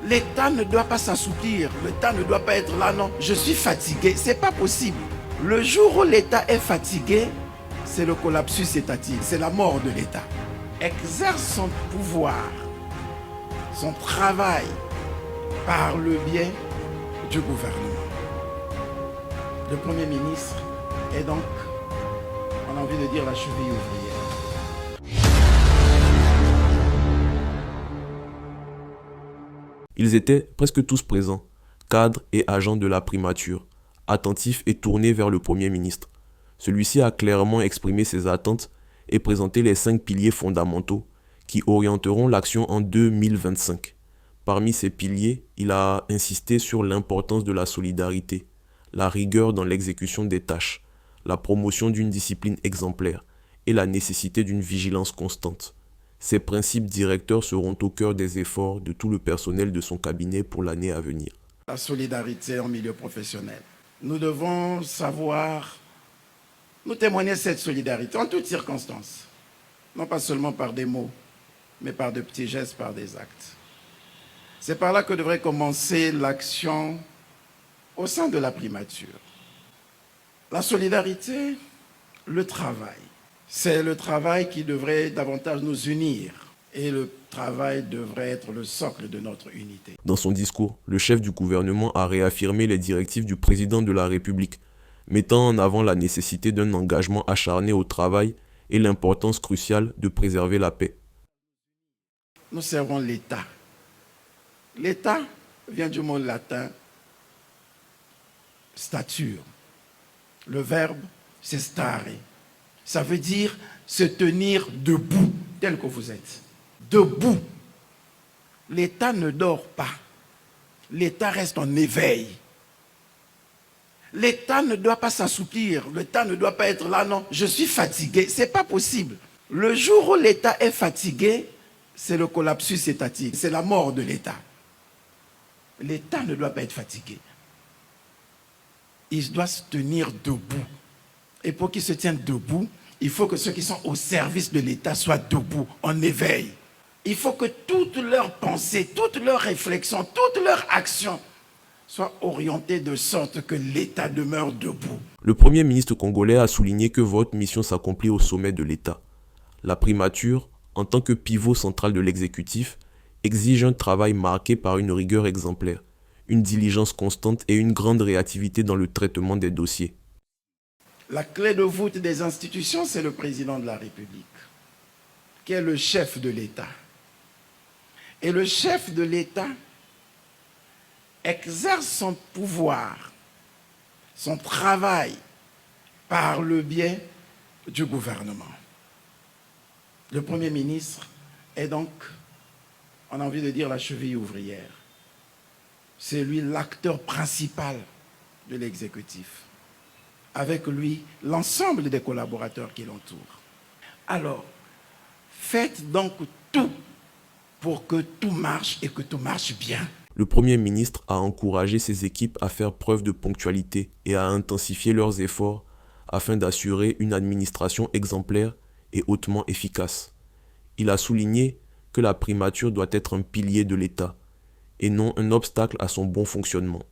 L'État ne doit pas s'assouplir, l'État ne doit pas être là, non. Je suis fatigué, c'est pas possible. Le jour où l'État est fatigué, c'est le collapsus étatique, c'est la mort de l'État. Exerce son pouvoir, son travail par le biais du gouvernement. Le Premier ministre est donc, on a envie de dire, la cheville ouvrière. Ils étaient presque tous présents, cadres et agents de la primature, attentifs et tournés vers le Premier ministre. Celui-ci a clairement exprimé ses attentes et présenté les 5 piliers fondamentaux qui orienteront l'action en 2025. Parmi ces piliers, il a insisté sur l'importance de la solidarité, la rigueur dans l'exécution des tâches, la promotion d'une discipline exemplaire et la nécessité d'une vigilance constante. Ces principes directeurs seront au cœur des efforts de tout le personnel de son cabinet pour l'année à venir. La solidarité en milieu professionnel. Nous devons savoir nous témoigner cette solidarité en toutes circonstances. Non pas seulement par des mots, mais par de petits gestes, par des actes. C'est par là que devrait commencer l'action au sein de la primature. La solidarité, le travail. C'est le travail qui devrait davantage nous unir et le travail devrait être le socle de notre unité. Dans son discours, le chef du gouvernement a réaffirmé les directives du président de la République, mettant en avant la nécessité d'un engagement acharné au travail et l'importance cruciale de préserver la paix. Nous servons l'État. L'État vient du mot latin stature. Le verbe, c'est stare. Ça veut dire se tenir debout, tel que vous êtes. Debout. L'État ne dort pas. L'État reste en éveil. L'État ne doit pas s'assouplir. L'État ne doit pas être là, non. Je suis fatigué. C'est pas possible. Le jour où l'État est fatigué, c'est le collapsus étatique. C'est la mort de l'État. L'État ne doit pas être fatigué. Il doit se tenir debout. Et pour qu'il se tienne debout, il faut que ceux qui sont au service de l'État soient debout, en éveil. Il faut que toutes leurs pensées, toutes leurs réflexions, toutes leurs actions soient orientées de sorte que l'État demeure debout. Le Premier ministre congolais a souligné que votre mission s'accomplit au sommet de l'État. La primature, en tant que pivot central de l'exécutif, exige un travail marqué par une rigueur exemplaire, une diligence constante et une grande réactivité dans le traitement des dossiers. La clé de voûte des institutions, c'est le président de la République, qui est le chef de l'État. Et le chef de l'État exerce son pouvoir, son travail, par le biais du gouvernement. Le Premier ministre est donc, on a envie de dire, la cheville ouvrière. C'est lui l'acteur principal de l'exécutif. Avec lui, l'ensemble des collaborateurs qui l'entourent. Alors, faites donc tout pour que tout marche et que tout marche bien. Le Premier ministre a encouragé ses équipes à faire preuve de ponctualité et à intensifier leurs efforts afin d'assurer une administration exemplaire et hautement efficace. Il a souligné que la primature doit être un pilier de l'État et non un obstacle à son bon fonctionnement.